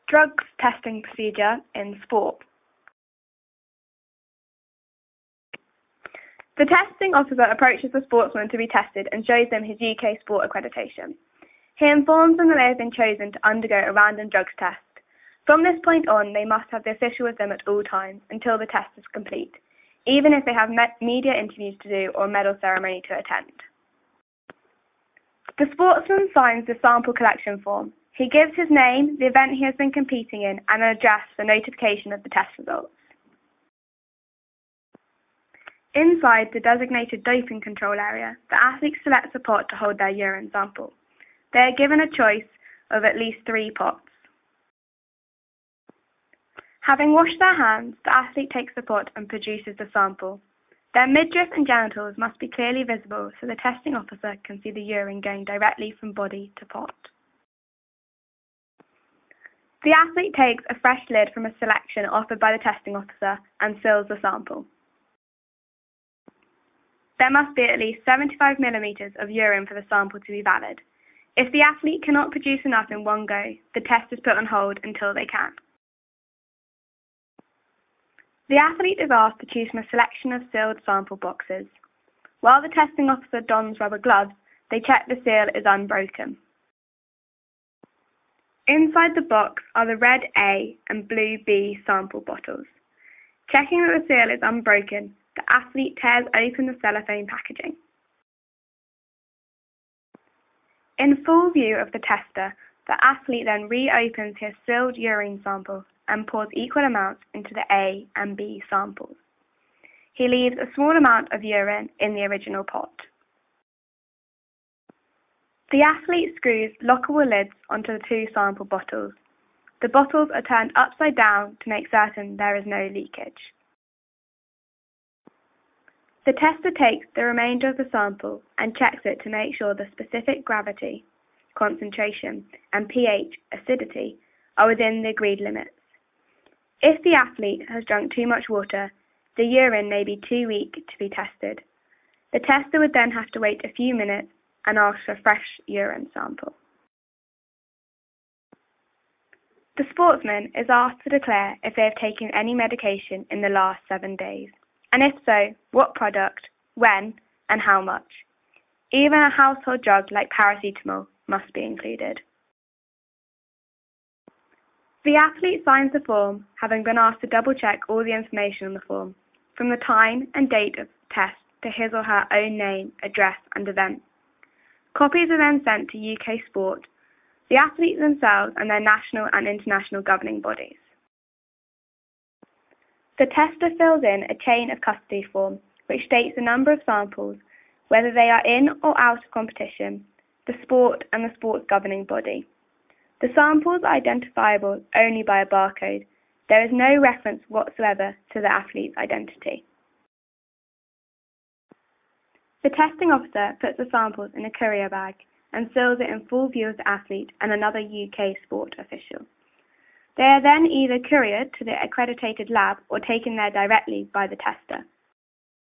Drugs testing procedure in sport. The testing officer approaches the sportsman to be tested and shows them his UK sport accreditation. He informs them that they have been chosen to undergo a random drugs test. From this point on, they must have the official with them at all times until the test is complete, even if they have media interviews to do or a medal ceremony to attend. The sportsman signs the sample collection form. He gives his name, the event he has been competing in, and an address for notification of the test results. Inside the designated doping control area, the athlete selects a pot to hold their urine sample. They are given a choice of at least 3 pots. Having washed their hands, the athlete takes the pot and produces the sample. Their midriff and genitals must be clearly visible so the testing officer can see the urine going directly from body to pot. The athlete takes a fresh lid from a selection offered by the testing officer and fills the sample. There must be at least 75 millimeters of urine for the sample to be valid. If the athlete cannot produce enough in one go, the test is put on hold until they can. The athlete is asked to choose from a selection of sealed sample boxes. While the testing officer dons rubber gloves, they check the seal is unbroken. Inside the box are the red A and blue B sample bottles. Checking that the seal is unbroken, the athlete tears open the cellophane packaging. In full view of the tester, the athlete then reopens his sealed urine sample and pours equal amounts into the A and B samples. He leaves a small amount of urine in the original pot. The athlete screws lockable lids onto the 2 sample bottles. The bottles are turned upside down to make certain there is no leakage. The tester takes the remainder of the sample and checks it to make sure the specific gravity, concentration, and pH, acidity, are within the agreed limits. If the athlete has drunk too much water, the urine may be too weak to be tested. The tester would then have to wait a few minutes and ask for a fresh urine sample. The sportsman is asked to declare if they have taken any medication in the last 7 days, and if so, what product, when, and how much. Even a household drug like paracetamol must be included. The athlete signs the form, having been asked to double-check all the information on the form, from the time and date of the test to his or her own name, address, and event. Copies are then sent to UK Sport, the athletes themselves, and their national and international governing bodies. The tester fills in a chain of custody form, which states the number of samples, whether they are in or out of competition, the sport, and the sport's governing body. The samples are identifiable only by a barcode. There is no reference whatsoever to the athlete's identity. The testing officer puts the samples in a courier bag and seals it in full view of the athlete and another UK sport official. They are then either couriered to the accredited lab or taken there directly by the tester.